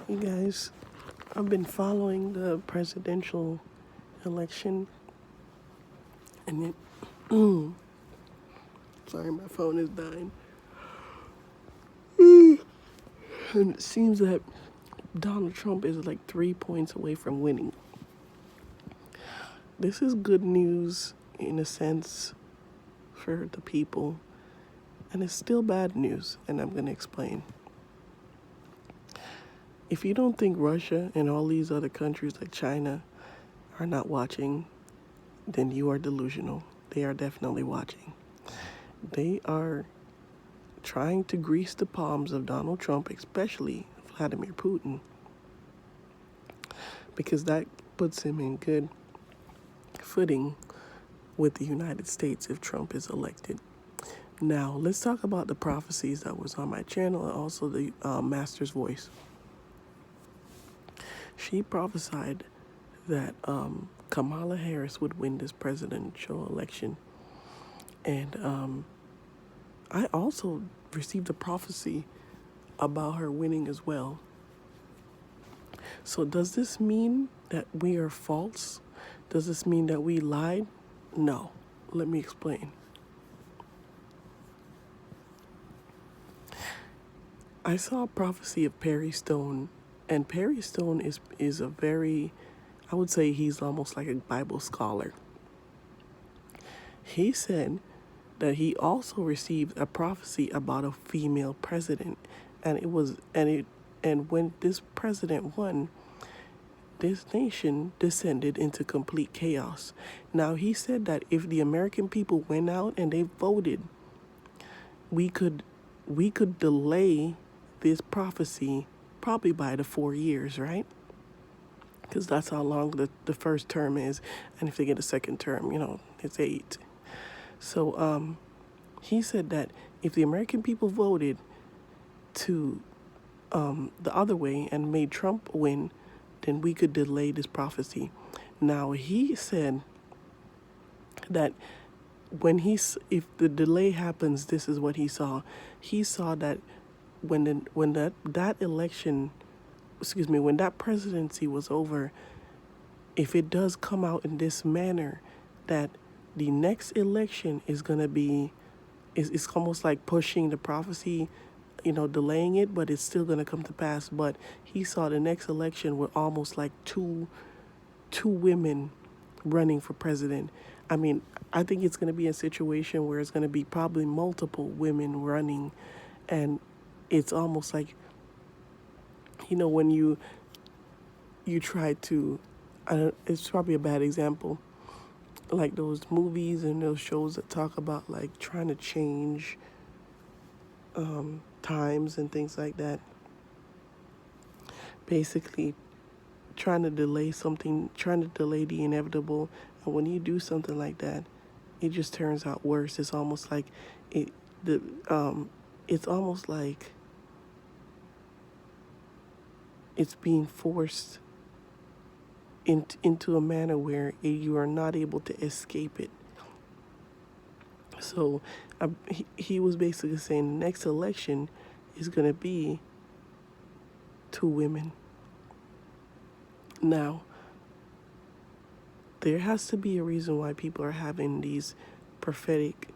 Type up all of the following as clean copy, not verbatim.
You guys, I've been following the presidential election, and sorry, my phone is dying. And it seems that Donald Trump is like 3 points away from winning. This is good news in a sense for the people, and it's still bad news, and I'm going to explain. If you don't think Russia and all these other countries like China are not watching, then you are delusional. They are definitely watching. They are trying to grease the palms of Donald Trump, especially Vladimir Putin, because that puts him in good footing with the United States if Trump is elected. Now, let's talk about the prophecies that was on my channel and also the Master's Voice. She prophesied that Kamala Harris would win this presidential election. And I also received a prophecy about her winning as well. So does this mean that we are false? Does this mean that we lied? No. Let me explain. I saw a prophecy of Perry Stone, and Perry Stone is a very, I would say he's almost like a Bible scholar. He said that he also received a prophecy about a female president, and when this president won, this nation descended into complete chaos. Now, he said that if the American people went out and they voted, we could delay this prophecy probably by the 4 years, right? Because that's how long the first term is. And if they get a second term, it's 8. So he said that if the American people voted to the other way and made Trump win, then we could delay this prophecy. Now, he said that if the delay happens, this is what he saw. He saw that when that presidency was over, if it does come out in this manner, that the next election is going to be, it's almost like pushing the prophecy, delaying it, but it's still going to come to pass. But he saw the next election with almost like two women running for president. I mean, I think it's going to be a situation where it's going to be probably multiple women running, and it's almost like, when you try to, it's probably a bad example, like those movies and those shows that talk about like trying to change times and things like that. Basically, trying to delay something, trying to delay the inevitable. And when you do something like that, it just turns out worse. It's almost like it's almost like it's being forced into a manner where you are not able to escape it. So he was basically saying the next election is going to be 2 women. Now, there has to be a reason why people are having these prophetic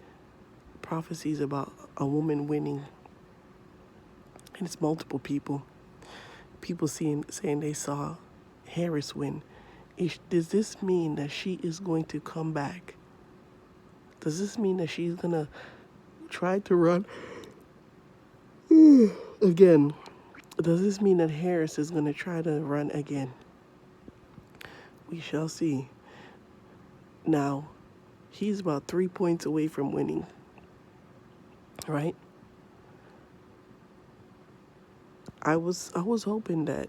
prophecies about a woman winning. And it's multiple people. People saying they saw Harris win. Does this mean that she is going to come back? Does this mean that she's going to try to run again? Does this mean that Harris is going to try to run again? We shall see. Now, he's about 3 points away from winning, right? I was hoping that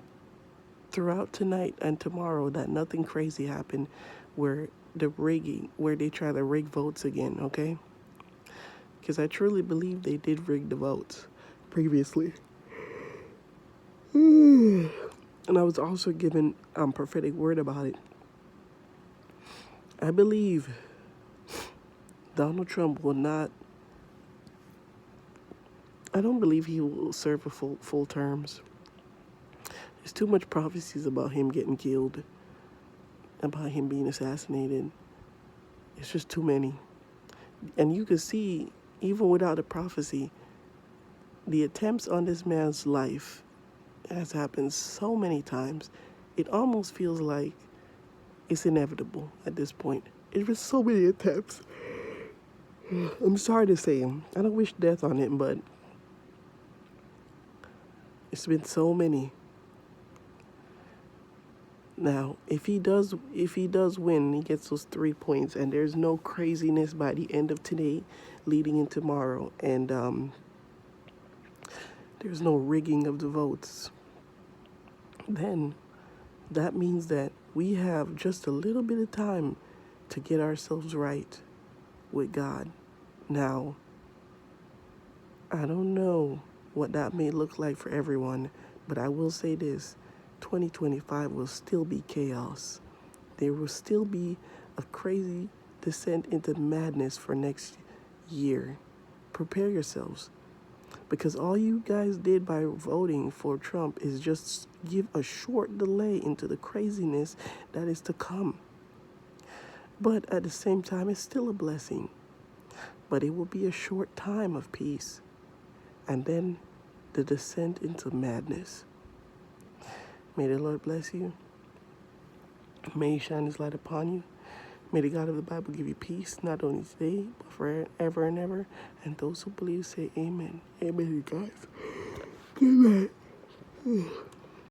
throughout tonight and tomorrow that nothing crazy happened where they try to rig votes again, okay? Because I truly believe they did rig the votes previously. And I was also given prophetic word about it. I believe Donald Trump will not, I don't believe he will serve a full terms. There's too much prophecies about him getting killed, about him being assassinated. It's just too many. And you can see, even without a prophecy, the attempts on this man's life has happened so many times. It almost feels like it's inevitable at this point. It was so many attempts. I'm sorry to say him. I don't wish death on him, but it's been so many. Now, if he does win, he gets those 3 points, and there's no craziness by the end of today, leading in tomorrow, and there's no rigging of the votes. Then that means that we have just a little bit of time to get ourselves right with God. Now, I don't know what that may look like for everyone, but I will say this: 2025 will still be chaos. There will still be a crazy descent into madness for next year. Prepare yourselves, because all you guys did by voting for Trump is just give a short delay into the craziness that is to come. But at the same time, it's still a blessing. But it will be a short time of peace, and then the descent into madness. May the Lord bless you. May He shine His light upon you. May the God of the Bible give you peace, not only today, but forever and ever. And those who believe say amen. Amen, you guys. Good night.